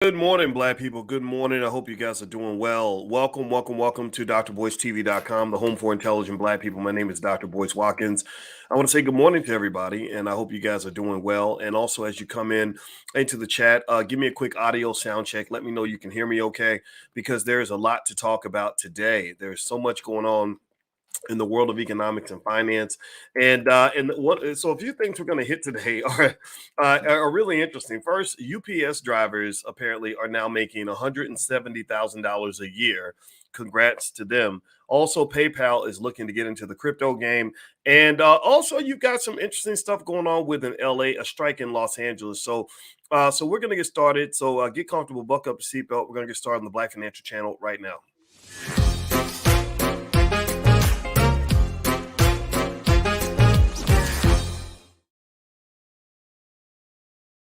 Good morning, Black people. Good morning. I hope you guys are doing well. Welcome to drboycetv.com, the home for intelligent Black people. My name is Dr. Boyce Watkins. I want to say good morning to everybody, and I hope you guys are doing well. And also, as you come in into the chat, give me a quick audio sound check. Let me know you can hear me okay, because there's a lot to talk about today. There's so much going on in the world of economics and finance, and what so a few things we're going to hit today are really interesting. First, UPS drivers apparently are now making $170,000 a year. Congrats to them. Also, PayPal is looking to get into the crypto game, and also you've got some interesting stuff going on with in LA, a strike in Los Angeles. So we're going to get started. So get comfortable, buck up your seatbelt. We're going to get started on the Black Financial Channel right now.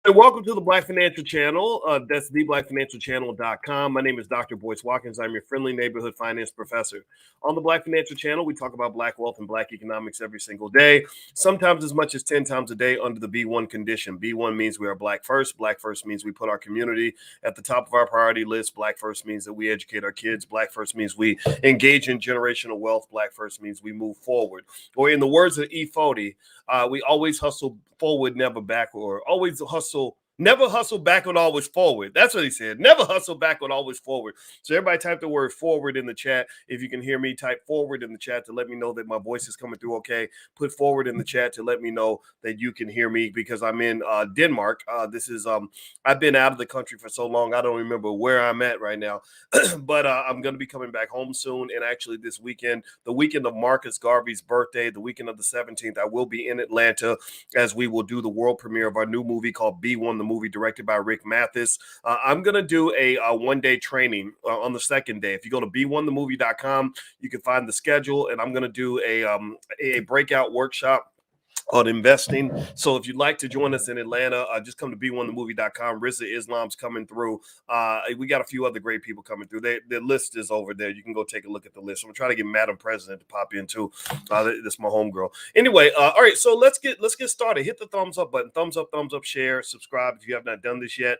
And welcome to the Black Financial Channel. That's theblackfinancialchannel.com. My name is Dr. Boyce Watkins. I'm your friendly neighborhood finance professor. On the Black Financial Channel, we talk about Black wealth and Black economics every single day, sometimes as much as 10 times a day under the B1 condition. B1 means we are Black first. Black first means we put our community at the top of our priority list. Black first means that we educate our kids. Black first means we engage in generational wealth. Black first means we move forward. Or in the words of E. Fody, we always hustle forward, never backward. Never hustle backward, always forward. That's what he said. Never hustle backward, always forward. So everybody type the word forward in the chat. If you can hear me, type forward in the chat to let me know that my voice is coming through okay. Put forward in the chat to let me know that you can hear me, because I'm in Denmark. I've been out of the country for so long, I don't remember where I'm at right now. But I'm going to be coming back home soon. And actually this weekend, the weekend of Marcus Garvey's birthday, the weekend of the 17th, I will be in Atlanta as we will do the world premiere of our new movie called B1, the movie directed by Rick Mathis. I'm going to do a one-day training on the second day. If you go to b1themovie.com, you can find the schedule, and I'm going to do a breakout workshop on investing. So if you'd like to join us in Atlanta, just come to b1themovie.com. Rizza Islam's coming through. We got a few other great people coming through. The list is over there. You can go take a look at the list. I'm trying to get Madam President to pop in too. That's my homegirl. Anyway, all right. So let's get started. Hit the thumbs up button. Thumbs up, share, subscribe if you have not done this yet.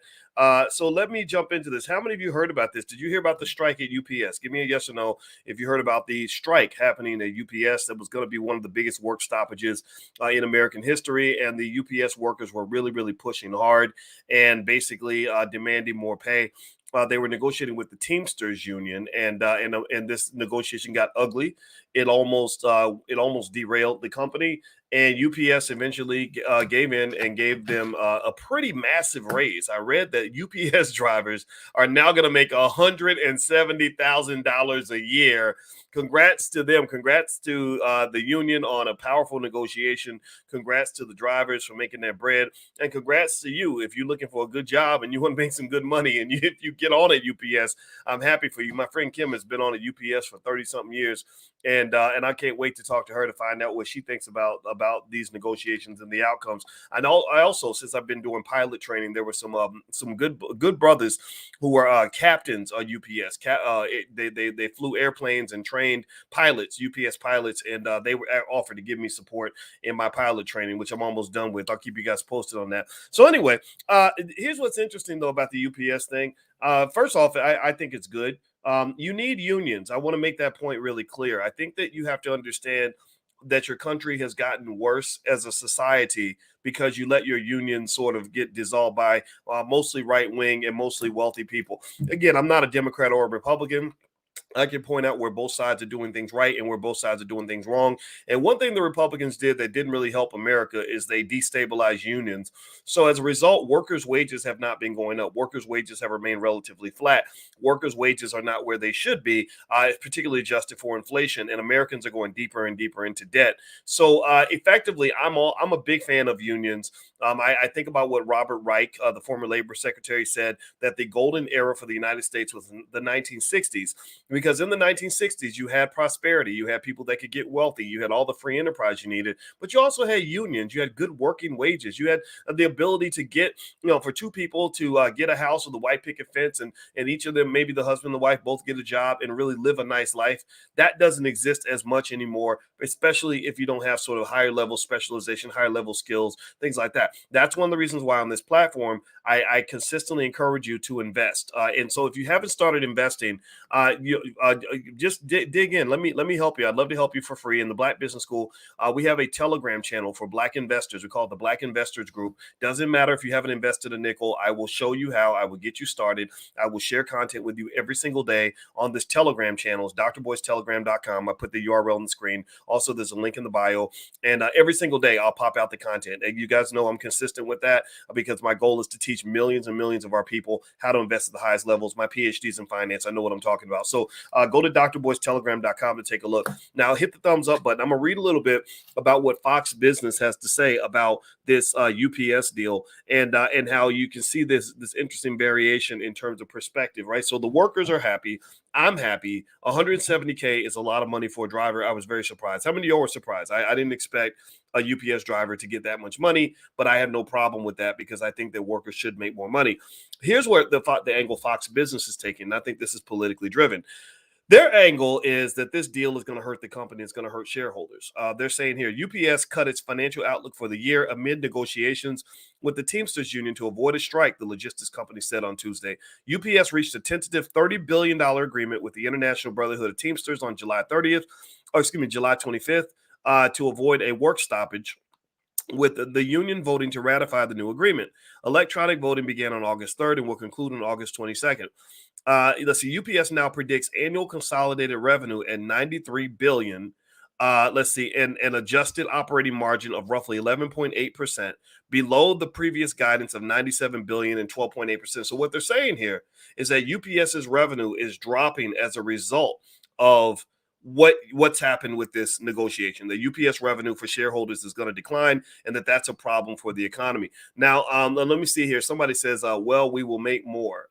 So let me jump into this. How many of you heard about this? Did you hear about the strike at UPS? Give me a yes or no if you heard about the strike happening at UPS. That was going to be one of the biggest work stoppages in American history, and the UPS workers were really pushing hard and basically demanding more pay. They were negotiating with the Teamsters union, and this negotiation got ugly. It almost derailed the company, and UPS eventually gave in and gave them a pretty massive raise. I read that UPS drivers are now going to make $170,000 a year. Congrats to them. Congrats to the union on a powerful negotiation. Congrats to the drivers for making their bread. And congrats to you if you're looking for a good job and you want to make some good money. And if you get on at UPS, I'm happy for you. My friend Kim has been on at UPS for 30-something years. And I can't wait to talk to her to find out what she thinks about these negotiations and the outcomes. I also, since I've been doing pilot training, there were some good brothers who were captains on UPS. They flew airplanes and trained pilots, UPS pilots, and they were offered to give me support in my pilot training, which I'm almost done with. I'll keep you guys posted on that. So anyway, here's what's interesting though about the UPS thing. First off, I think it's good. You need unions. I want to make that point really clear. I think that you have to understand that your country has gotten worse as a society because you let your union sort of get dissolved by mostly right wing and mostly wealthy people. Again, I'm not a Democrat or a Republican. I can point out where both sides are doing things right and where both sides are doing things wrong. And one thing the Republicans did that didn't really help America is they destabilized unions. So as a result, workers' wages have not been going up. Workers' wages have remained relatively flat. Workers' wages are not where they should be, particularly adjusted for inflation. And Americans are going deeper and deeper into debt. So effectively, I'm a big fan of unions. I think about what Robert Reich, the former labor secretary, said, that the golden era for the United States was in the 1960s. Because in the 1960s, you had prosperity, you had people that could get wealthy, you had all the free enterprise you needed, but you also had unions, you had good working wages, you had the ability to get, for two people to get a house with a white picket fence, and each of them, maybe the husband and the wife, both get a job and really live a nice life. That doesn't exist as much anymore, especially if you don't have sort of higher level specialization, higher level skills, things like that. that. That's one of the reasons why on this platform, I consistently encourage you to invest. And so if you haven't started investing, just dig in. Let me help you. I'd love to help you for free. In the Black Business School, we have a Telegram channel for Black investors. We call it the Black Investors Group. Doesn't matter if you haven't invested a nickel. I will show you how. I will get you started. I will share content with you every single day on this Telegram channel. It's drboycetelegram.com. I put the URL on the screen. Also, there's a link in the bio. And every single day, I'll pop out the content. And you guys know I'm consistent with that because my goal is to teach millions and millions of our people how to invest at the highest levels. My PhD's in finance. I know what I'm talking about. So go to drboycetelegram.com to take a look. Now, hit the thumbs up button. I'm going to read a little bit about what Fox Business has to say about this UPS deal and how you can see this interesting variation in terms of perspective, right? So the workers are happy. I'm happy. 170K is a lot of money for a driver. I was very surprised. How many of y'all were surprised? I didn't expect a UPS driver to get that much money, but I have no problem with that because I think that workers should make more money. Here's where the angle Fox Business is taking, and I think this is politically driven. Their angle is that this deal is going to hurt the company. It's going to hurt shareholders. They're saying here, UPS cut its financial outlook for the year amid negotiations with the Teamsters Union to avoid a strike, the logistics company said on Tuesday. UPS reached a tentative $30 billion agreement with the International Brotherhood of Teamsters on July 25th, to avoid a work stoppage, with the union voting to ratify the new agreement. Electronic voting began on August 3rd and will conclude on August 22nd. Let's see, UPS now predicts annual consolidated revenue at $93 billion. And an adjusted operating margin of roughly 11.8%, below the previous guidance of $97 billion and 12.8%. So what they're saying here is that UPS's revenue is dropping as a result of what's happened with this negotiation. The UPS revenue for shareholders is going to decline, and that's a problem for the economy. Now, let me see here. Somebody says, well, we will make more.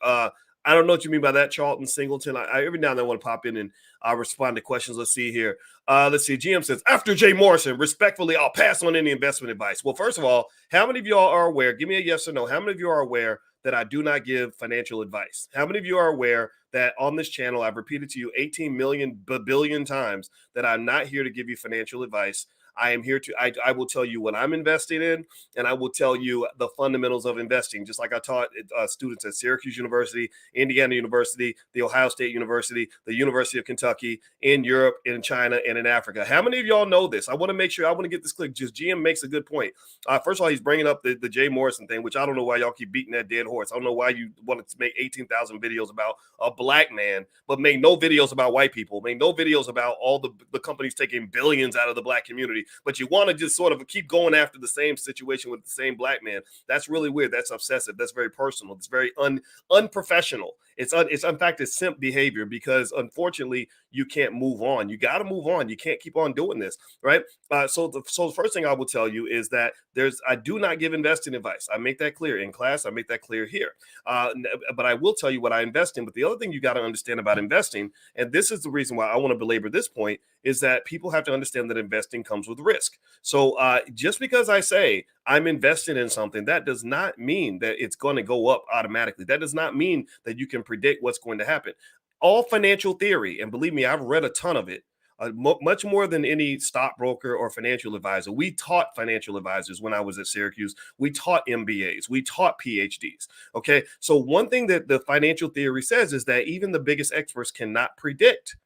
I don't know what you mean by that, Charlton Singleton. I every now and then want to pop in and respond to questions. Let's see here. Let's see. GM says, after Jay Morrison, respectfully, I'll pass on any investment advice. Well, first of all, how many of y'all are aware? Give me a yes or no. How many of you are aware that I do not give financial advice? How many of you are aware that on this channel, I've repeated to you 18 million billion times that I'm not here to give you financial advice? I am here I will tell you what I'm investing in, and I will tell you the fundamentals of investing, just like I taught students at Syracuse University, Indiana University, the Ohio State University, the University of Kentucky, in Europe, in China, and in Africa. How many of y'all know this? I want to make sure, I want to get this clear. Just GM makes a good point. First of all, he's bringing up the Jay Morrison thing, which I don't know why y'all keep beating that dead horse. I don't know why you wanted to make 18,000 videos about a black man, but make no videos about white people, make no videos about all the companies taking billions out of the black community. But you want to just sort of keep going after the same situation with the same black man. That's really weird. That's obsessive. That's very personal. It's very unprofessional. It's in fact, it's simp behavior, because unfortunately you can't move on. You got to move on. You can't keep on doing this, right? So the first thing I will tell you is that I do not give investing advice. I make that clear in class. I make that clear here. But I will tell you what I invest in. But the other thing you got to understand about investing, and this is the reason why I want to belabor this point, is that people have to understand that investing comes with risk. So just because I say I'm invested in something, that does not mean that it's going to go up automatically. That does not mean that you can predict what's going to happen. All financial theory, and believe me, I've read a ton of it, much more than any stockbroker or financial advisor. We taught financial advisors when I was at Syracuse. We taught MBAs. We taught PhDs. Okay. So one thing that the financial theory says is that even the biggest experts cannot predict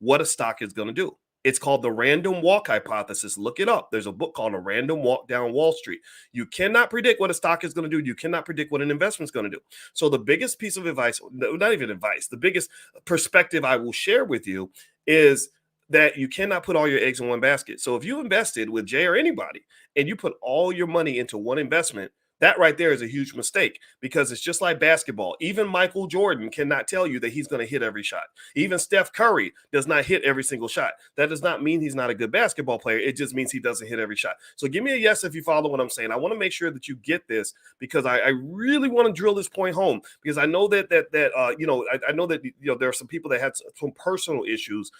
what a stock is going to do. It's called the random walk hypothesis. Look it up. There's a book called A Random Walk Down Wall Street. You cannot predict what a stock is going to do. You cannot predict what an investment is going to do. So the biggest piece of advice, not even advice, the biggest perspective I will share with you is that you cannot put all your eggs in one basket. So if you invested with Jay or anybody and you put all your money into one investment, that right there is a huge mistake, because it's just like basketball. Even Michael Jordan cannot tell you that he's going to hit every shot. Even Steph Curry does not hit every single shot. That does not mean he's not a good basketball player. It just means he doesn't hit every shot. So give me a yes if you follow what I'm saying. I want to make sure that you get this, because I really want to drill this point home, because I know that I know that there are some people that had some personal issues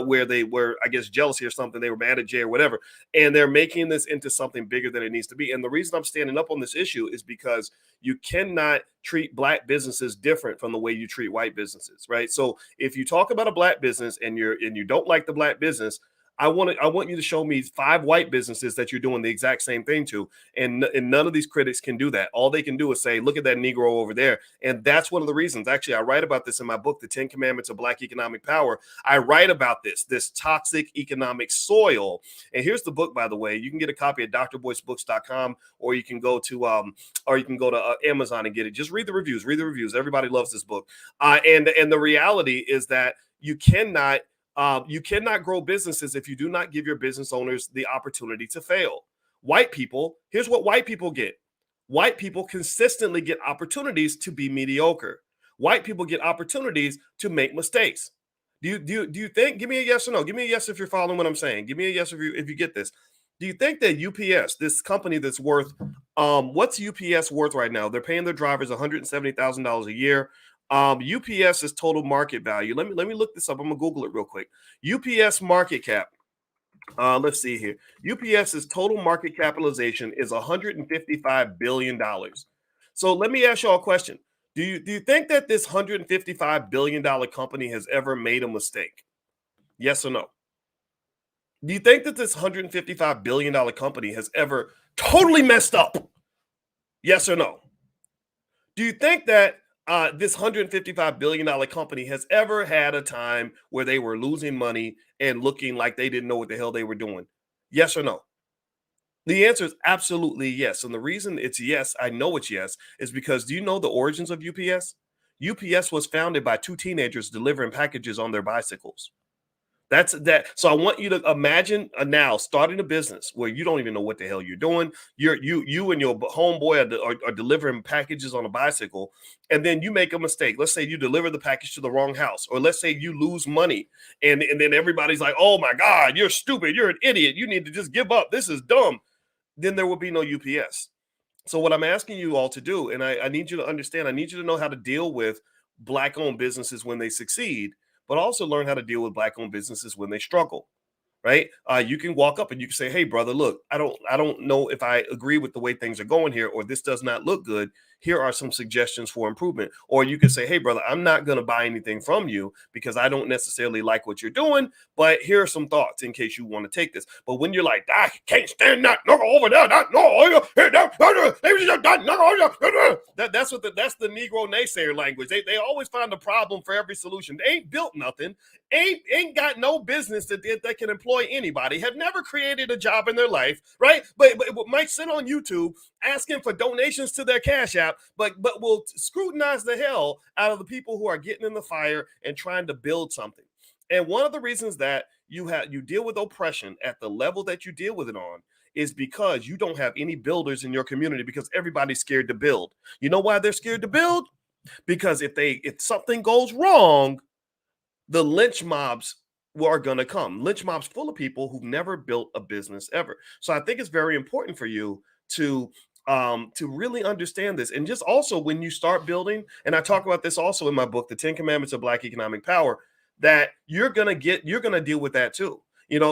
where they were, I guess, jealousy or something. They were mad at Jay or whatever, and they're making this into something bigger than it needs to be. And the reason I'm standing up on this issue is because you cannot treat black businesses different from the way you treat white businesses, right? So if you talk about a black business and you don't like the black business, I want you to show me 5 white businesses that you're doing the exact same thing to, and none of these critics can do that. All they can do is say, look at that Negro over there, and that's one of the reasons. Actually, I write about this in my book, The 10 Commandments of Black Economic Power. I write about this toxic economic soil. And here's the book, by the way. You can get a copy at drboycebooks.com, or you can go to Amazon and get it. Just read the reviews. Read the reviews. Everybody loves this book. And the reality is that you cannot grow businesses if you do not give your business owners the opportunity to fail. White people, here's what white people get. White people consistently get opportunities to be mediocre. White people get opportunities to make mistakes. Do you think? Give me a yes or no. Give me a yes if you're following what I'm saying. Give me a yes if you get this. Do you think that UPS, this company that's worth, what's UPS worth right now? They're paying their drivers $170,000 a year. UPS's total market value. Let me look this up. I'm gonna Google it real quick. UPS market cap. Let's see here. UPS's total market capitalization is $155 billion. So let me ask y'all a question. Do you think that this $155 billion company has ever made a mistake? Yes or no? Do you think that this $155 billion company has ever totally messed up? Yes or no? Do you think that this $155 billion company has ever had a time where they were losing money and looking like they didn't know what the hell they were doing? Yes or no? The answer is absolutely yes. And the reason it's yes, I know it's yes, is because do you know the origins of UPS? UPS was founded by 2 teenagers delivering packages on their bicycles. That's that. So I want you to imagine now starting a business where you don't even know what the hell you're doing. You and your homeboy are delivering packages on a bicycle, and then you make a mistake. Let's say you deliver the package to the wrong house, or let's say you lose money, and then everybody's like, "Oh my God, you're stupid. You're an idiot. You need to just give up. This is dumb." Then there will be no UPS. So what I'm asking you all to do, and I need you to understand, I need you to know how to deal with Black-owned businesses when they succeed, but also learn how to deal with Black-owned businesses when they struggle. Right? You can walk up and you can say, "Hey, brother, look, I don't know if I agree with the way things are going here, or this does not look good. Here are some suggestions for improvement." Or you can say, "Hey, brother, I'm not going to buy anything from you because I don't necessarily like what you're doing, but here are some thoughts in case you want to take this." But when you're like, "I can't stand that knuckle over there, that no, that's the Negro naysayer language. They always find a problem for every solution. They ain't built nothing, ain't got no business that can employ anybody, have never created a job in their life, right? But might sit on YouTube asking for donations to their Cash App, but will scrutinize the hell out of the people who are getting in the fire and trying to build something. And one of the reasons that you deal with oppression at the level that you deal with it on is because you don't have any builders in your community, because everybody's scared to build. You know why they're scared to build? Because if something goes wrong, the lynch mobs are going to come. Lynch mobs full of people who've never built a business ever. So I think it's very important for you to really understand this. And just also when you start building, and I talk about this also in my book, The 10 Commandments of Black Economic Power, that you're going to deal with that too.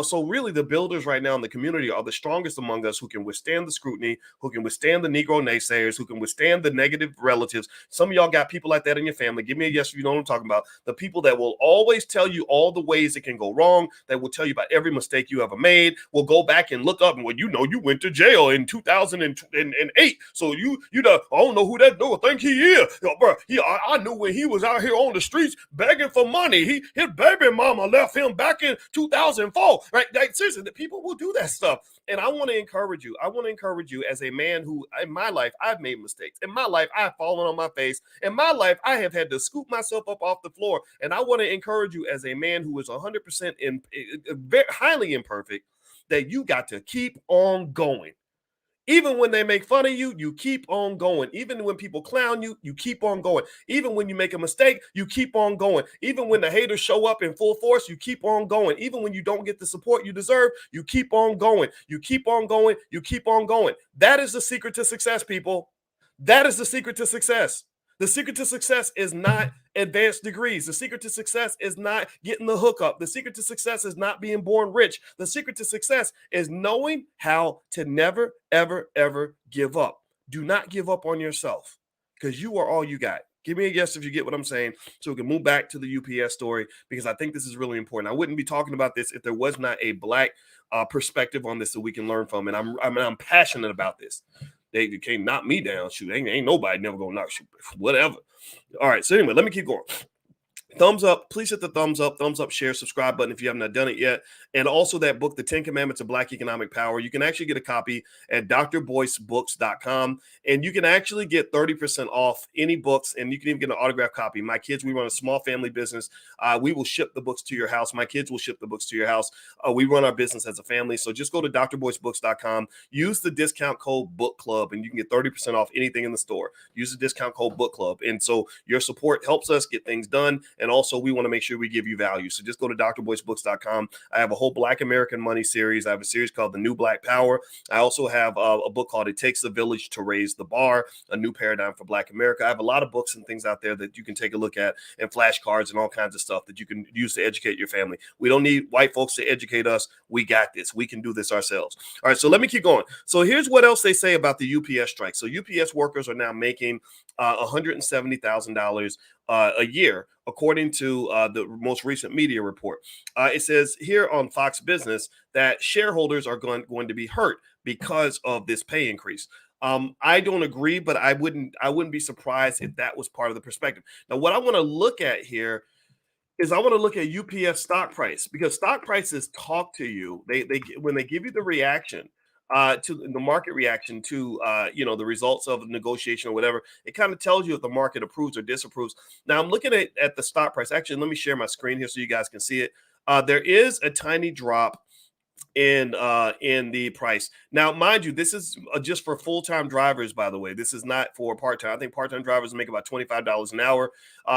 So really the builders right now in the community are the strongest among us, who can withstand the scrutiny, who can withstand the Negro naysayers, who can withstand the negative relatives. Some of y'all got people like that in your family. Give me a yes if you know what I'm talking about. The people that will always tell you all the ways it can go wrong, that will tell you about every mistake you ever made, will go back and look up and, well, you went to jail in 2008. So you know, I don't know who that dude think he is. Bro, I knew when he was out here on the streets begging for money. His baby mama left him back in 2004. Right? Like, seriously, the people will do that stuff. And I want to encourage you. I want to encourage you as a man who, in my life, I've made mistakes. In my life, I've fallen on my face. In my life, I have had to scoop myself up off the floor. And I want to encourage you as a man who is 100% highly imperfect, that you got to keep on going. Even when they make fun of you, you keep on going. Even when people clown you, you keep on going. Even when you make a mistake, you keep on going. Even when the haters show up in full force, you keep on going. Even when you don't get the support you deserve, you keep on going. You keep on going. You keep on going. That is the secret to success, people. That is the secret to success. The secret to success is not advanced degrees. The secret to success is not getting the hookup. The secret to success is not being born rich. The secret to success is knowing how to never, ever, ever give up. Do not give up on yourself, because you are all you got. Give me a guess if you get what I'm saying, so we can move back to the UPS story, because I think this is really important. I wouldn't be talking about this if there was not a Black perspective on this that we can learn from, and I'm passionate about this. They can't knock me down. Shoot, ain't nobody never gonna knock you. Whatever. All right. So anyway, let me keep going. Thumbs up, please hit the thumbs up, share, subscribe button if you haven't done it yet. And also that book, The 10 Commandments of Black Economic Power. You can actually get a copy at drboycebooks.com. And you can actually get 30% off any books, and you can even get an autographed copy. My kids, we run a small family business. We will ship the books to your house. My kids will ship the books to your house. We run our business as a family. So just go to drboycebooks.com, use the discount code Book Club, and you can get 30% off anything in the store. Use the discount code Book Club. And so your support helps us get things done. And also, we want to make sure we give you value. So just go to drboycebooks.com. I have a whole Black American Money series. I have a series called The New Black Power. I also have a book called It Takes a Village to Raise the Bar, a new paradigm for Black America. I have a lot of books and things out there that you can take a look at, and flashcards and all kinds of stuff that you can use to educate your family. We don't need white folks to educate us. We got this. We can do this ourselves. All right, so let me keep going. So here's what else they say about the UPS strike. So UPS workers are now making $170,000 a year, according to the most recent media report. It says here on Fox Business that shareholders are going to be hurt because of this pay increase. I don't agree, but I wouldn't be surprised if that was part of the perspective. Now, what I want to look at here is I want to look at UPS stock price, because stock prices talk to you. They when they give you the reaction to the market reaction to the results of the negotiation or whatever, it kind of tells you if the market approves or disapproves. Now I'm looking at the stock price. Actually, let me share my screen here so you guys can see it. There is a tiny drop in the price. Now, mind you, this is just for full-time drivers, by the way. This is not for part-time. I think part-time drivers make about $25 an hour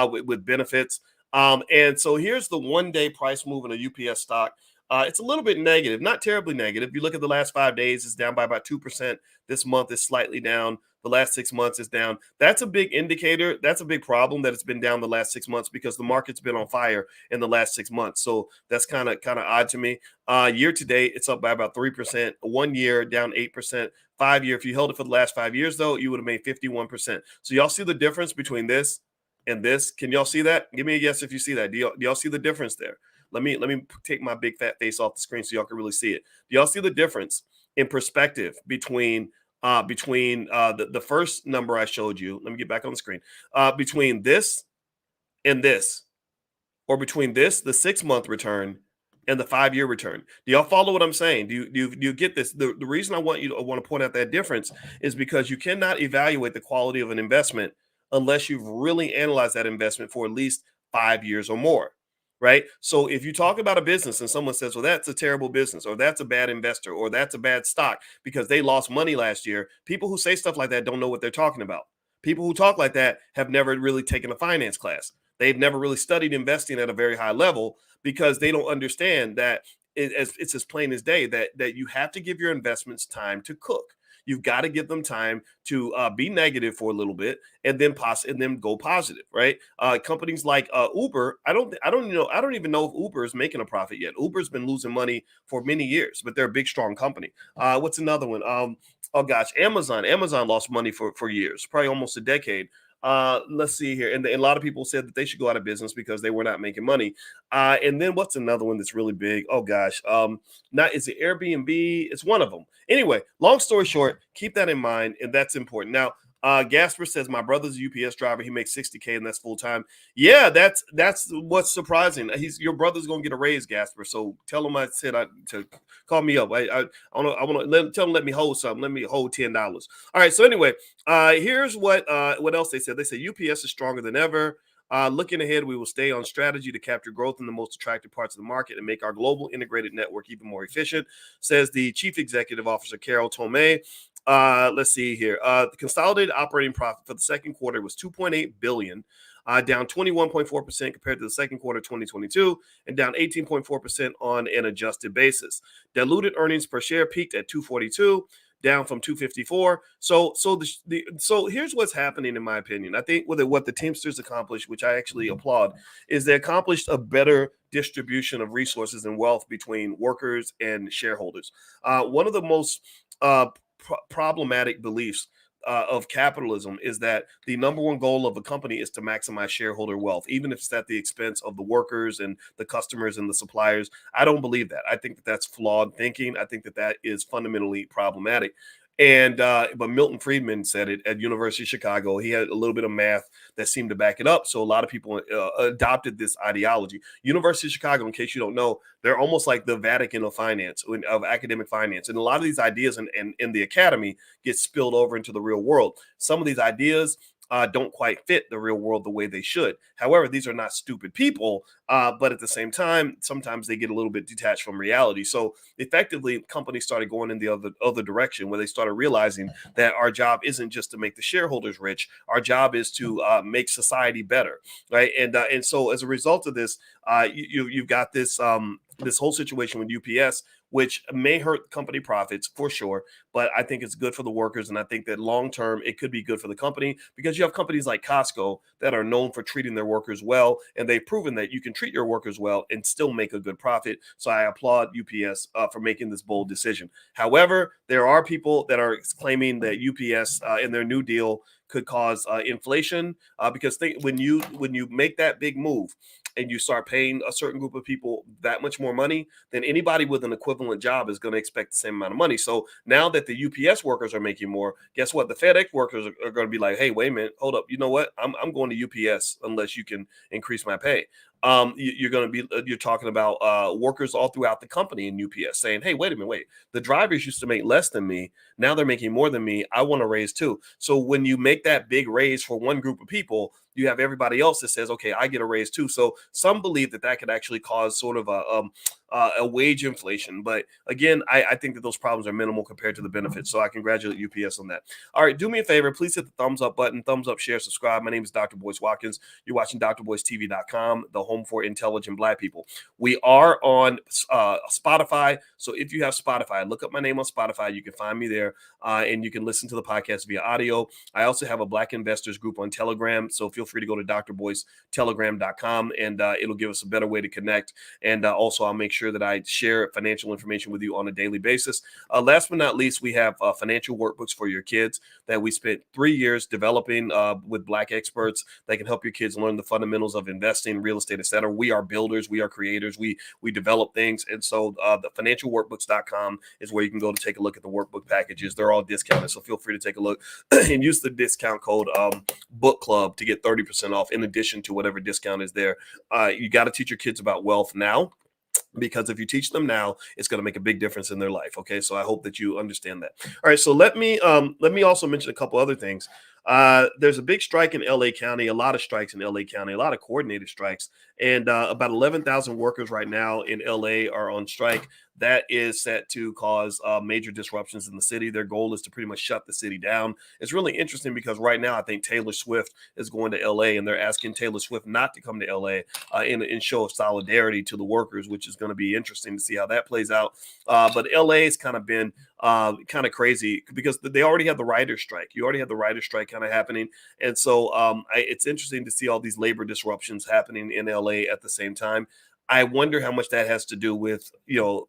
with benefits. And so here's the one-day price move in a UPS stock. It's a little bit negative, not terribly negative. If you look at the last 5 days, it's down by about 2%. This month is slightly down. The last 6 months is down. That's a big indicator. That's a big problem that it's been down the last 6 months, because the market's been on fire in the last 6 months. So that's kind of odd to me. Year to date, it's up by about 3%. 1 year down 8%. 5 year, if you held it for the last 5 years, though, you would have made 51%. So y'all see the difference between this and this? Can y'all see that? Give me a guess if you see that. Do y'all see the difference there? Let me take my big fat face off the screen so y'all can really see it. Do y'all see the difference in perspective between the first number I showed you? Let me get back on the screen. Between this and this, or between this, the 6-month return, and the 5-year return. Do y'all follow what I'm saying? Do you get this? The reason I want to point out that difference is because you cannot evaluate the quality of an investment unless you've really analyzed that investment for at least 5 years or more. Right. So if you talk about a business and someone says, well, that's a terrible business, or that's a bad investor, or that's a bad stock because they lost money last year, people who say stuff like that don't know what they're talking about. People who talk like that have never really taken a finance class. They've never really studied investing at a very high level, because they don't understand that it's as plain as day that you have to give your investments time to cook. You've got to give them time to be negative for a little bit, and then go positive, right? Companies like Uber, I don't even know if Uber is making a profit yet. Uber's been losing money for many years, but they're a big, strong company. What's another one? Oh gosh, Amazon. Amazon lost money for years, probably almost a decade. Let's see here. And a lot of people said that they should go out of business because they were not making money. And then what's another one that's really big? Oh gosh. Is it Airbnb? It's one of them. Anyway, long story short, keep that in mind, and that's important. Now, Gasper says my brother's a UPS driver. He makes $60K, and that's full time. Yeah, that's what's surprising. Your brother's gonna get a raise, Gasper. So tell him I said to call me up. I want to tell him, let me hold something. Let me hold $10. All right. So anyway, here's what else they said. They said UPS is stronger than ever. Looking ahead, we will stay on strategy to capture growth in the most attractive parts of the market and make our global integrated network even more efficient, says the Chief Executive Officer, Carol Tomei. Let's see here. The consolidated operating profit for the second quarter was $2.8 billion, down 21.4% compared to the second quarter of 2022, and down 18.4% on an adjusted basis. Diluted earnings per share peaked at $2.42. Down from 254. So here's what's happening, in my opinion. I think what the Teamsters accomplished, which I actually applaud, is they accomplished a better distribution of resources and wealth between workers and shareholders. One of the most problematic beliefs of capitalism is that the number one goal of a company is to maximize shareholder wealth, even if it's at the expense of the workers and the customers and the suppliers. I don't believe that. I think that that's flawed thinking. I think that that is fundamentally problematic. And but Milton Friedman said it at University of Chicago. He had a little bit of math that seemed to back it up. So a lot of people adopted this ideology. University of Chicago, in case you don't know, they're almost like the Vatican of finance, of academic finance. And a lot of these ideas in the academy get spilled over into the real world. Some of these ideas don't quite fit the real world the way they should. However, these are not stupid people, but at the same time, sometimes they get a little bit detached from reality. So effectively, companies started going in the other direction, where they started realizing that our job isn't just to make the shareholders rich. Our job is to make society better, right? And so as a result of this, you've got this this whole situation with UPS, which may hurt company profits for sure, but I think it's good for the workers. And I think that long term, it could be good for the company, because you have companies like Costco that are known for treating their workers well. And they've proven that you can treat your workers well and still make a good profit. So I applaud UPS for making this bold decision. However, there are people that are claiming that UPS in their new deal could cause inflation, because when you make that big move and you start paying a certain group of people that much more money, then anybody with an equivalent job is going to expect the same amount of money. So now that the UPS workers are making more, guess what? The FedEx workers are going to be like, hey, wait a minute, hold up. You know what? I'm going to UPS unless you can increase my pay. You're going to be you're talking about workers all throughout the company in UPS saying, hey, wait a minute, wait. The drivers used to make less than me. Now they're making more than me. I want a raise too. So when you make that big raise for one group of people, you have everybody else that says, okay, I get a raise too. So some believe that that could actually cause sort of a wage inflation. But again, I think that those problems are minimal compared to the benefits. So I congratulate UPS on that. All right, do me a favor. Please hit the thumbs up button, thumbs up, share, subscribe. My name is Dr. Boyce Watkins. You're watching drboycetv.com, the home for intelligent Black people. We are on Spotify. So if you have Spotify, look up my name on Spotify. You can find me there, and you can listen to the podcast via audio. I also have a Black investors group on Telegram. So feel free to go to drboycetelegram.com, and it'll give us a better way to connect. And also, I'll make sure that I share financial information with you on a daily basis. Last but not least, we have financial workbooks for your kids that we spent 3 years developing with Black experts that can help your kids learn the fundamentals of investing, real estate, etc. We are builders, we are creators, we develop things. And so the financialworkbooks.com is where you can go to take a look at the workbook packages. They're all discounted, so feel free to take a look and use the discount code book club to get 30% off in addition to whatever discount is there. You got to teach your kids about wealth now, because if you teach them now, it's going to make a big difference in their life. Okay, so I hope that you understand that. All right, so let me also mention a couple other things. There's a big strike in LA County, a lot of strikes in LA County, a lot of coordinated strikes, and about 11,000 workers right now in LA are on strike. That is set to cause major disruptions in the city. Their goal is to pretty much shut the city down. It's really interesting because right now I think Taylor Swift is going to LA, and they're asking Taylor Swift not to come to LA in show of solidarity to the workers, which is going to be interesting to see how that plays out. But LA has kind of been kind of crazy because they already have the writer's strike. You already have the writer's strike kind of happening. And so it's interesting to see all these labor disruptions happening in LA at the same time. I wonder how much that has to do with,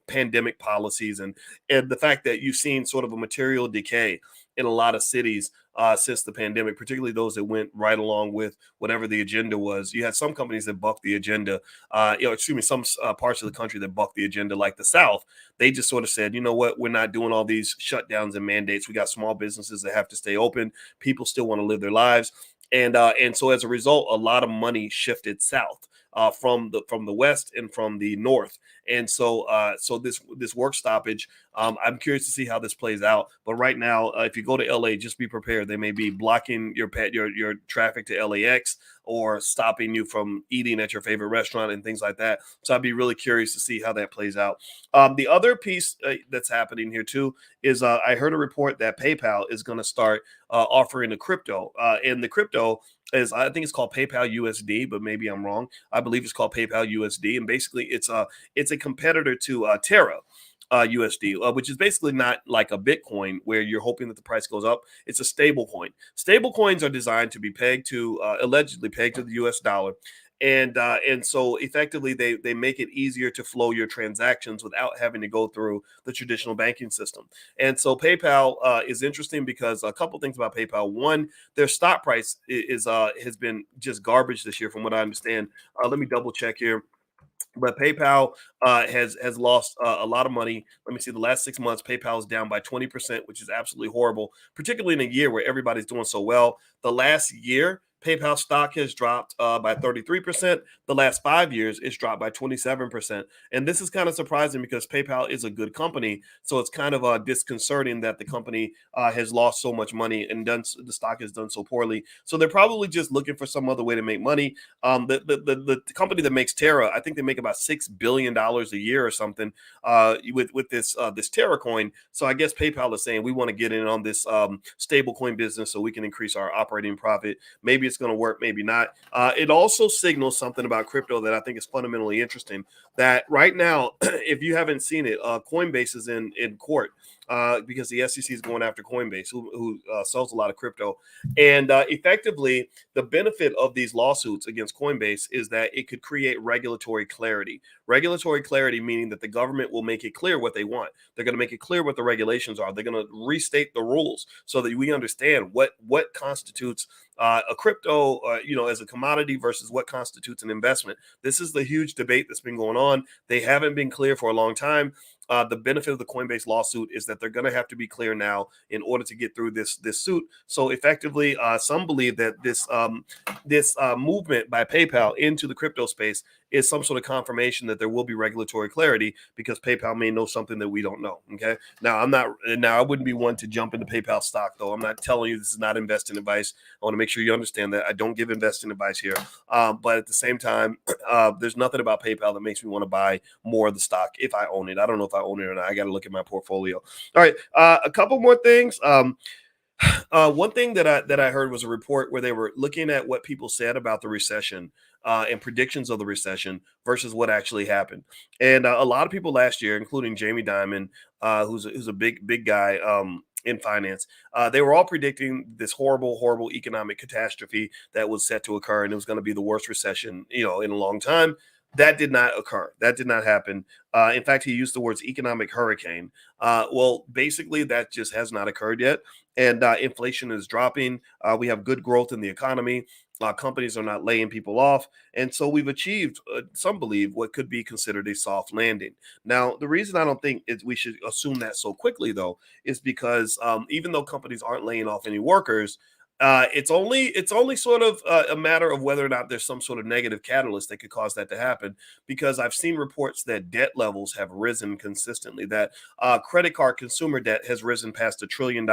pandemic policies and the fact that you've seen sort of a material decay in a lot of cities since the pandemic, particularly those that went right along with whatever the agenda was. You had some companies that bucked the agenda, some parts of the country that bucked the agenda, like the South. They just sort of said, you know what, we're not doing all these shutdowns and mandates. We got small businesses that have to stay open. People still want to live their lives. And so as a result, a lot of money shifted south from the west and from the north. And so this work stoppage, I'm curious to see how this plays out. But right now, if you go to LA, just be prepared. They may be blocking your traffic to LAX or stopping you from eating at your favorite restaurant and things like that. So I'd be really curious to see how that plays out. The other piece that's happening here too is I heard a report that PayPal is going to start offering a crypto, and the crypto is, I think it's called PayPal USD, but maybe I'm wrong. I believe it's called PayPal USD, and basically it's a competitor to Terra USD, which is basically not like a Bitcoin where you're hoping that the price goes up. It's a stable coin. Stable coins are designed to be pegged to allegedly pegged to the US dollar. And so effectively they make it easier to flow your transactions without having to go through the traditional banking system. And so PayPal is interesting because a couple things about PayPal. One, their stock price is has been just garbage this year, from what I understand. Let me double check here. But PayPal has lost a lot of money. Let me see. The last 6 months, PayPal is down by 20%, which is absolutely horrible, particularly in a year where everybody's doing so well. The last year, PayPal stock has dropped by 33%. The last 5 years, it's dropped by 27%. And this is kind of surprising because PayPal is a good company. So it's kind of disconcerting that the company has lost so much money and the stock has done so poorly. So they're probably just looking for some other way to make money. The company that makes Terra, I think they make about $6 billion a year or something with this Terra coin. So I guess PayPal is saying we want to get in on this stable coin business so we can increase our operating profit. Maybe it's going to work, maybe not. It also signals something about crypto that I think is fundamentally interesting. That right now, if you haven't seen it, Coinbase is in court because the SEC is going after Coinbase, who sells a lot of crypto. And effectively, the benefit of these lawsuits against Coinbase is that it could create regulatory clarity. Regulatory clarity meaning that the government will make it clear what they want. They're going to make it clear what the regulations are. They're going to restate the rules so that we understand what constitutes a crypto, as a commodity versus what constitutes an investment. This is the huge debate that's been going on. They haven't been clear for a long time. The benefit of the Coinbase lawsuit is that they're going to have to be clear now in order to get through this suit. So effectively, some believe that this movement by PayPal into the crypto space is some sort of confirmation that there will be regulatory clarity because PayPal may know something that we don't know. Okay. Now I wouldn't be one to jump into PayPal stock though. I'm not telling you this is not investing advice. I want to make sure you understand that I don't give investing advice here. But at the same time, there's nothing about PayPal that makes me want to buy more of the stock if I own it. I don't know if I own it or not. I got to look at my portfolio. All right. A couple more things. One thing that I heard was a report where they were looking at what people said about the recession and predictions of the recession versus what actually happened. And a lot of people last year, including Jamie Dimon, who's a big guy in finance, they were all predicting this horrible economic catastrophe that was set to occur, and it was going to be the worst recession in a long time. That did not occur. That did not happen. In fact, he used the words economic hurricane. Well, basically, that just has not occurred yet. And inflation is dropping. We have good growth in the economy. Companies are not laying people off. And so we've achieved, some believe, what could be considered a soft landing. Now, the reason I don't think we should assume that so quickly, though, is because even though companies aren't laying off any workers, it's only sort of a matter of whether or not there's some sort of negative catalyst that could cause that to happen. Because I've seen reports that debt levels have risen consistently, that credit card consumer debt has risen past $1 trillion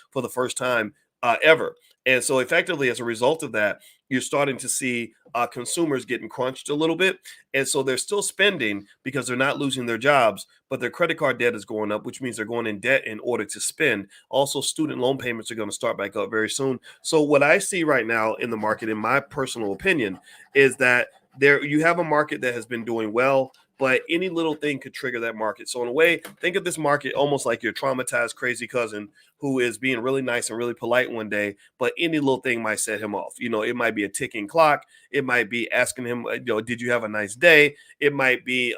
for the first time ever. And so effectively, as a result of that, you're starting to see consumers getting crunched a little bit. And so they're still spending because they're not losing their jobs, but their credit card debt is going up, which means they're going in debt in order to spend. Also, student loan payments are going to start back up very soon. So what I see right now in the market, in my personal opinion, is that you have a market that has been doing well, but any little thing could trigger that market. So in a way, think of this market almost like your traumatized crazy cousin who is being really nice and really polite one day, but any little thing might set him off. It might be a ticking clock. It might be asking him, did you have a nice day? It might be,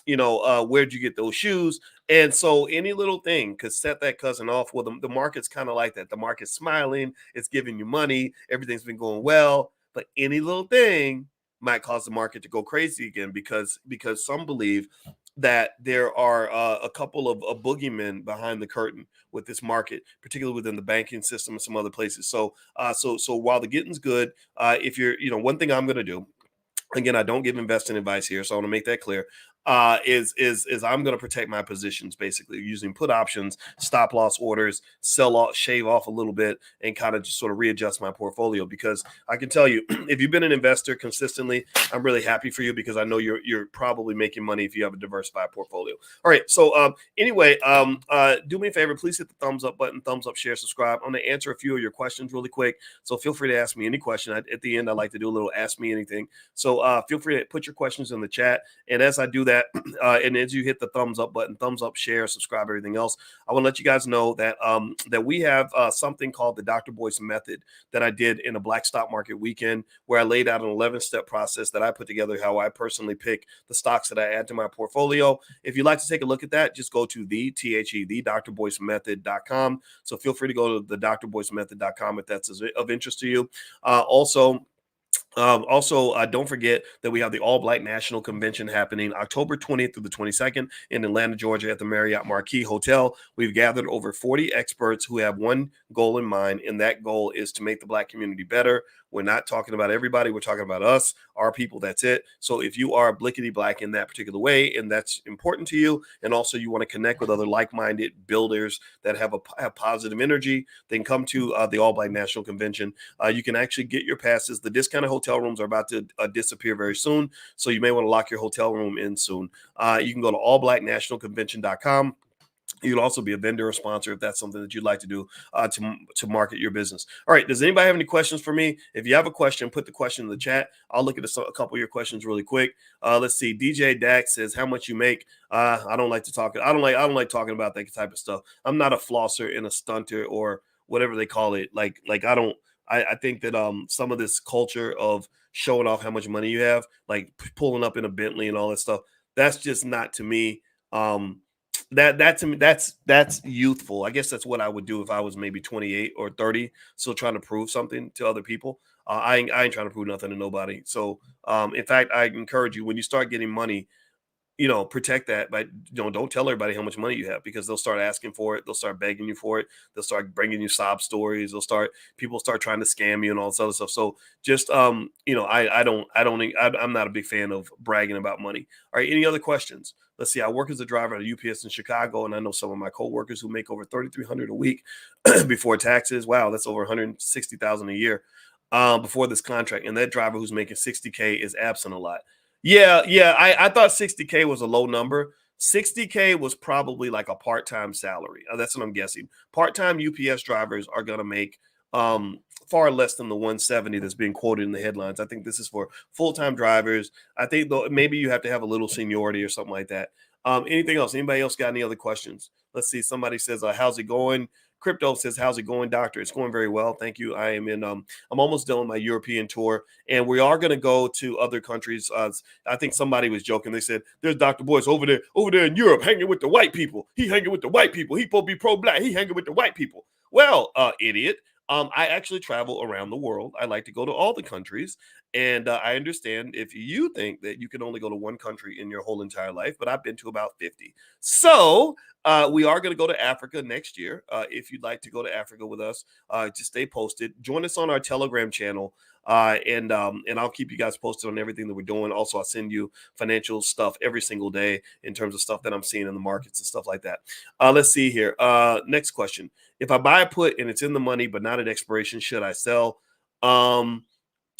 where'd you get those shoes? And so any little thing could set that cousin off. Well, the market's kind of like that. The market's smiling. It's giving you money. Everything's been going well. But any little thing might cause the market to go crazy again because some believe that there are a couple of boogeymen behind the curtain with this market, particularly within the banking system and some other places. So while the getting's good, if you're, one thing I'm going to do, again, I don't give investing advice here, so I want to make that clear. Is I'm going to protect my positions basically using put options, stop loss orders, sell off, shave off a little bit, and kind of just sort of readjust my portfolio. Because I can tell you, if you've been an investor consistently, I'm really happy for you because I know you're probably making money if you have a diversified portfolio. All right, so anyway, do me a favor, please hit the thumbs up button, thumbs up, share, subscribe. I'm going to answer a few of your questions really quick, so feel free to ask me any question. At the end, I like to do a little ask me anything. So feel free to put your questions in the chat, and as I do that, that. And as you hit the thumbs up button, thumbs up, share, subscribe, everything else, I want to let you guys know that that we have something called the Dr. Boyce method that I did in a Black Stock Market weekend, where I laid out an 11-step process that I put together, how I personally pick the stocks that I add to my portfolio. If you'd like to take a look at that, just go to the drboycemethod.com. So feel free to go to the drboycemethod.com if that's of interest to you. Don't forget that we have the All Black National Convention happening October 20th through the 22nd in Atlanta, Georgia at the Marriott Marquis Hotel. We've gathered over 40 experts who have one goal in mind, and that goal is to make the Black community better. We're not talking about everybody. We're talking about us, our people. That's it. So if you are blickety black in that particular way, and that's important to you, and also you want to connect with other like-minded builders that have positive energy, then come to the All Black National Convention. You can actually get your passes. The discounted hotel rooms are about to disappear very soon, so you may want to lock your hotel room in soon. You can go to allblacknationalconvention.com. You can also be a vendor or sponsor if that's something that you'd like to do to market your business. All right. Does anybody have any questions for me? If you have a question, put the question in the chat. I'll look at a couple of your questions really quick. Let's see. DJ Dax says, "How much you make?" I don't like to talk. I don't like talking about that type of stuff. I'm not a flosser and a stunter or whatever they call it. I think that some of this culture of showing off how much money you have, like pulling up in a Bentley and all that stuff, that's just not to me. That to me, that's youthful. I guess that's what I would do if I was maybe 28 or 30, still trying to prove something to other people. I ain't trying to prove nothing to nobody. So in fact, I encourage you, when you start getting money, protect that, but don't tell everybody how much money you have, because they'll start asking for it. They'll start begging you for it. They'll start bringing you sob stories. People start trying to scam you and all this other stuff. So just, I'm not a big fan of bragging about money. All right. Any other questions? Let's see. I work as a driver at a UPS in Chicago, and I know some of my coworkers who make over $3,300 a week before taxes. Wow. That's over $160,000 a year before this contract. And that driver who's making $60K is absent a lot. Yeah. I thought $60K was a low number. $60K was probably like a part-time salary. That's what I'm guessing. Part-time UPS drivers are going to make far less than the $170 that's being quoted in the headlines. I think this is for full-time drivers. I think though maybe you have to have a little seniority or something like that. Anything else? Anybody else got any other questions? Let's see. Somebody says, "How's it going?" Crypto says, "How's it going, doctor?" It's going very well. Thank you. I'm almost done with my European tour, and we are going to go to other countries. I think somebody was joking. They said, "There's Dr. Boyce over there in Europe hanging with the white people. He hanging with the white people. He supposed to be pro-black. He hanging with the white people." Well, idiot. I actually travel around the world. I like to go to all the countries. And I understand if you think that you can only go to one country in your whole entire life, but I've been to about 50. So we are going to go to Africa next year. If you'd like to go to Africa with us, just stay posted. Join us on our Telegram channel. And I'll keep you guys posted on everything that we're doing. Also, I'll send you financial stuff every single day in terms of stuff that I'm seeing in the markets and stuff like that. Let's see here. Next question. If I buy a put and it's in the money but not at expiration, should I sell?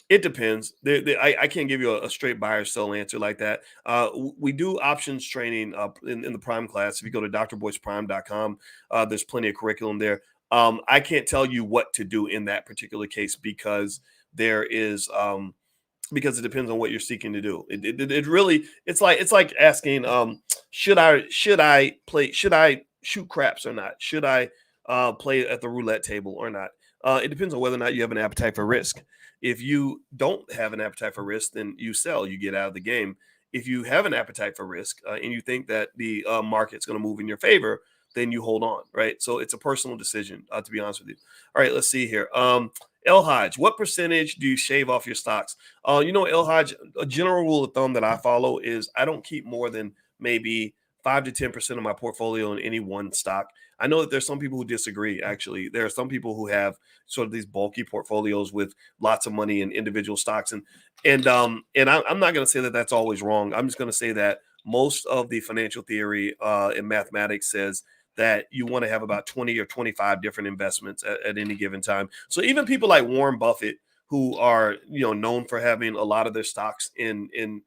It depends. I can't give you a straight buy or sell answer like that. We do options training in the Prime class. If you go to drboyceprime.com, there's plenty of curriculum there. I can't tell you what to do in that particular case because it depends on what you're seeking to do. It really, it's like asking, should I shoot craps or not? Should I play at the roulette table or not? It depends on whether or not you have an appetite for risk. If you don't have an appetite for risk, then you sell, you get out of the game. If you have an appetite for risk and you think that the market's going to move in your favor, then you hold on, right? So it's a personal decision, to be honest with you. All right, let's see here. El Hodge, what percentage do you shave off your stocks? El Hodge, a general rule of thumb that I follow is I don't keep more than maybe 5 to 10% of my portfolio in any one stock. I know that there's some people who disagree. Actually, there are some people who have sort of these bulky portfolios with lots of money in individual stocks, and I'm not going to say that that's always wrong. I'm just going to say that most of the financial theory and mathematics says that you want to have about 20 or 25 different investments at any given time. So even people like Warren Buffett, who are known for having a lot of their stocks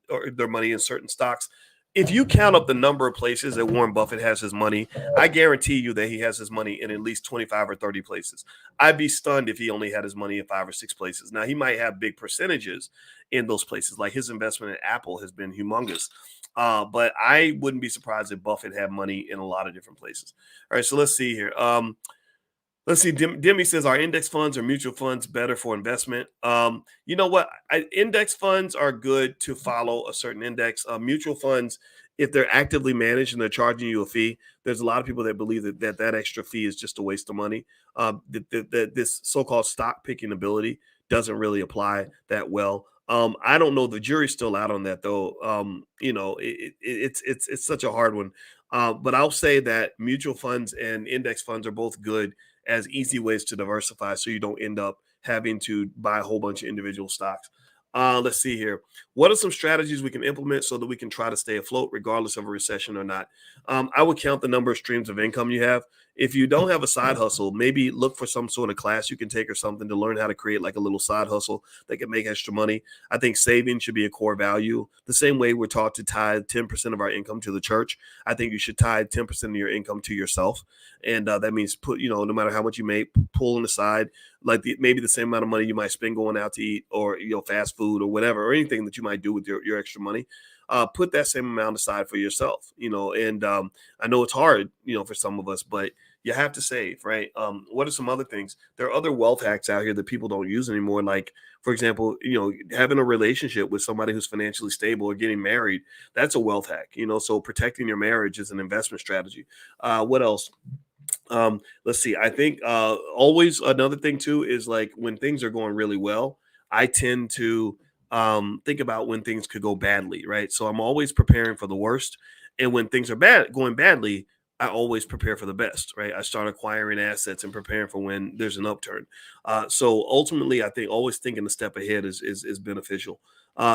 or their money in certain stocks, if you count up the number of places that Warren Buffett has his money, I guarantee you that he has his money in at least 25 or 30 places. I'd be stunned if he only had his money in 5 or 6 places. Now, he might have big percentages in those places, like his investment in Apple has been humongous. But I wouldn't be surprised if Buffett had money in a lot of different places. All right, so let's see here. Let's see. Demi says, "Are index funds or mutual funds better for investment?" You know what? Index funds are good to follow a certain index. Mutual funds, if they're actively managed and they're charging you a fee, there's a lot of people that believe that extra fee is just a waste of money. This so-called stock picking ability doesn't really apply that well. I don't know. The jury's still out on that, though. It's such a hard one. But I'll say that mutual funds and index funds are both good as easy ways to diversify so you don't end up having to buy a whole bunch of individual stocks. Let's see here. What are some strategies we can implement so that we can try to stay afloat regardless of a recession or not? I would count the number of streams of income you have. If you don't have a side hustle, maybe look for some sort of class you can take or something to learn how to create like a little side hustle that can make extra money. I think saving should be a core value. The same way we're taught to tithe 10% of our income to the church, I think you should tithe 10% of your income to yourself. And that means no matter how much you make, pulling aside like maybe the same amount of money you might spend going out to eat or fast food or whatever, or anything that you might do with your extra money. Put that same amount aside for yourself, and I know it's hard, for some of us, but you have to save, right? What are some other things? There are other wealth hacks out here that people don't use anymore. Like, for example, having a relationship with somebody who's financially stable or getting married, that's a wealth hack, so protecting your marriage is an investment strategy. What else? Let's see. I think always another thing too is like when things are going really well, I tend to think about when things could go badly, right? So I'm always preparing for the worst, and when things are going badly, I always prepare for the best, right? I start acquiring assets and preparing for when there's an upturn. So ultimately, I think always thinking a step ahead is beneficial.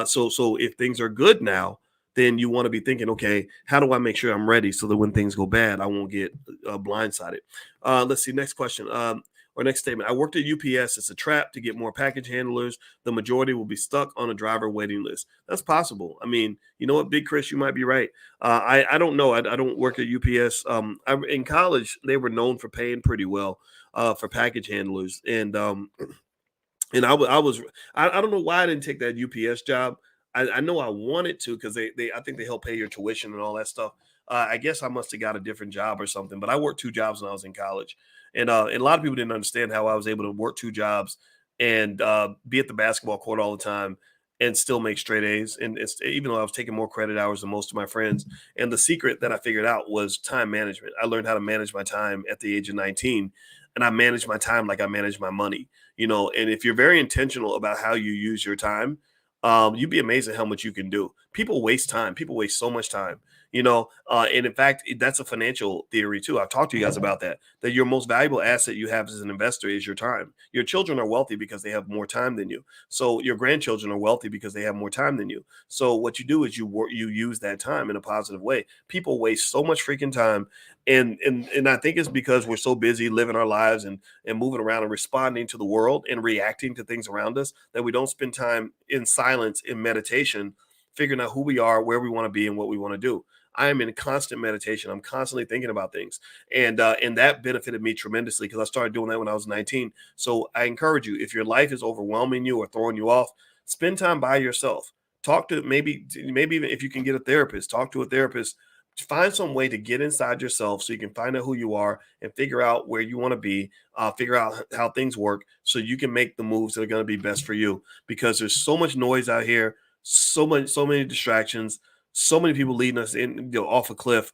So if things are good now, then you want to be thinking, okay, how do I make sure I'm ready so that when things go bad, I won't get blindsided? Let's see. Next question. Or next statement. I worked at UPS. It's a trap to get more package handlers. The majority will be stuck on a driver waiting list. That's possible. I mean, you know what, Big Chris, you might be right. I don't know. I don't work at UPS. In college, they were known for paying pretty well for package handlers, and I don't know why I didn't take that UPS job. I know I wanted to because they I think they help pay your tuition and all that stuff. I guess I must have got a different job or something. But I worked 2 jobs when I was in college, and a lot of people didn't understand how I was able to work 2 jobs and be at the basketball court all the time and still make straight A's. And even though I was taking more credit hours than most of my friends, and the secret that I figured out was time management. I learned how to manage my time at the age of 19, and I managed my time like I managed my money. And if you're very intentional about how you use your time, you'd be amazed at how much you can do. People waste time. People waste so much time, and in fact, that's a financial theory too. I've talked to you guys about that your most valuable asset you have as an investor is your time. Your children are wealthy because they have more time than you. So your grandchildren are wealthy because they have more time than you. So what you do is you use that time in a positive way. People waste so much freaking time, and I think it's because we're so busy living our lives and moving around and responding to the world and reacting to things around us that we don't spend time in silence in meditation figuring out who we are, where we want to be, and what we want to do. I am in constant meditation. I'm constantly thinking about things, and that benefited me tremendously because I started doing that when I was 19. So I encourage you, if your life is overwhelming you or throwing you off, spend time by yourself. Talk to maybe even if you can get a therapist, talk to a therapist. Find some way to get inside yourself so you can find out who you are and figure out where you want to be, figure out how things work so you can make the moves that are going to be best for you. Because there's so much noise out here, so many distractions, so many people leading us off a cliff,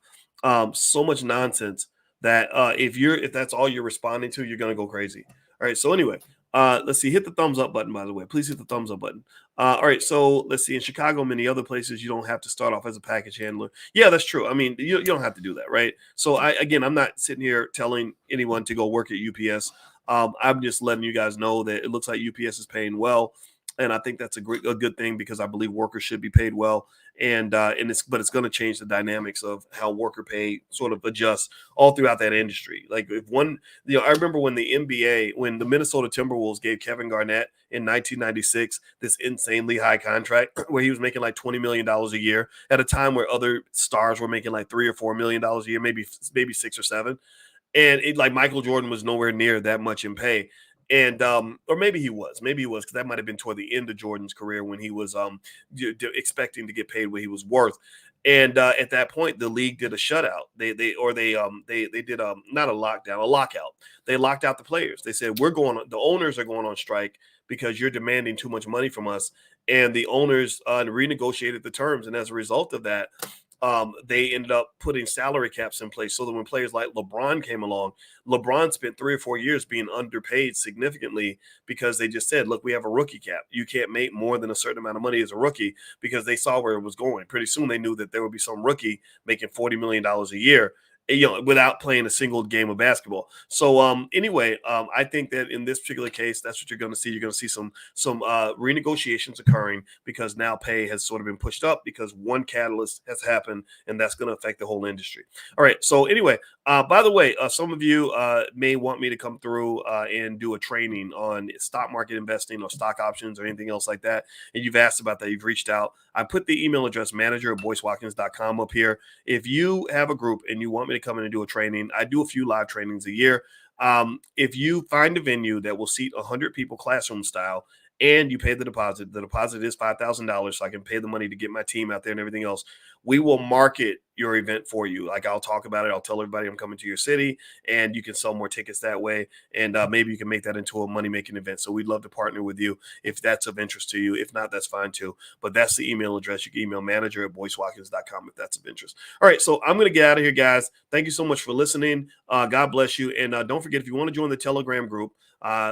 so much nonsense that if that's all you're responding to, you're going to go crazy. All right. So anyway, let's see. Hit the thumbs up button, by the way. Please hit the thumbs up button. All right. So let's see. In Chicago, many other places, you don't have to start off as a package handler. Yeah, that's true. I mean, you don't have to do that, right? So I'm not sitting here telling anyone to go work at UPS. I'm just letting you guys know that it looks like UPS is paying well. and I think that's a good thing because I believe workers should be paid well. And it's going to change the dynamics of how worker pay sort of adjusts all throughout that industry. Like if one, I remember when when the Minnesota Timberwolves gave Kevin Garnett in 1996 this insanely high contract where he was making like $20 million a year at a time where other stars were making like $3 or $4 million a year, maybe 6 or 7, and like Michael Jordan was nowhere near that much in pay. And or maybe he was because that might have been toward the end of Jordan's career when he was expecting to get paid what he was worth. And at that point, the league did a shutout. They did not a lockdown, a lockout. They locked out the players. They said the owners are going on strike because you're demanding too much money from us. And the owners renegotiated the terms, and as a result of that, they ended up putting salary caps in place so that when players like LeBron came along, LeBron spent 3 or 4 years being underpaid significantly because they just said, look, we have a rookie cap. You can't make more than a certain amount of money as a rookie, because they saw where it was going. Pretty soon they knew that there would be some rookie making $40 million a year, without playing a single game of basketball. So anyway, I think that in this particular case, that's what you're going to see. You're going to see some renegotiations occurring because now pay has sort of been pushed up because one catalyst has happened, and that's going to affect the whole industry. All right. So anyway, by the way, some of you may want me to come through and do a training on stock market investing or stock options or anything else like that. And you've asked about that. You've reached out. I put the email address manager@boycewatkins.com up here. If you have a group and you want me to come in and do a training, I do a few live trainings a year. If you find a venue that will seat 100 people classroom style and you pay the deposit is $5,000, so I can pay the money to get my team out there and everything else. We will market your event for you. Like, I'll talk about it. I'll tell everybody I'm coming to your city, and you can sell more tickets that way. And maybe you can make that into a money-making event. So we'd love to partner with you if that's of interest to you. If not, that's fine too. But that's the email address. You can email manager@boycewatkins.com if that's of interest. All right, so I'm going to get out of here, guys. Thank you so much for listening. God bless you. And don't forget, if you want to join the Telegram group,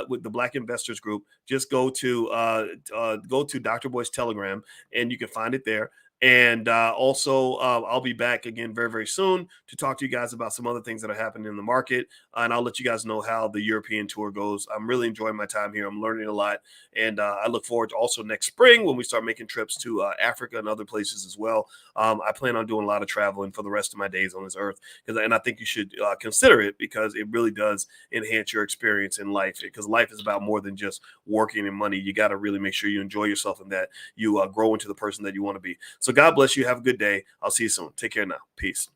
with the Black Investors Group, just go to Dr. Boyce Telegram, and you can find it there. And also, I'll be back again very, very soon to talk to you guys about some other things that are happening in the market. And I'll let you guys know how the European tour goes. I'm really enjoying my time here. I'm learning a lot. And I look forward to also next spring when we start making trips to Africa and other places as well. I plan on doing a lot of traveling for the rest of my days on this earth. And I think you should consider it because it really does enhance your experience in life, because life is about more than just working and money. You got to really make sure you enjoy yourself and that you grow into the person that you want to be. So God bless you. Have a good day. I'll see you soon. Take care now. Peace.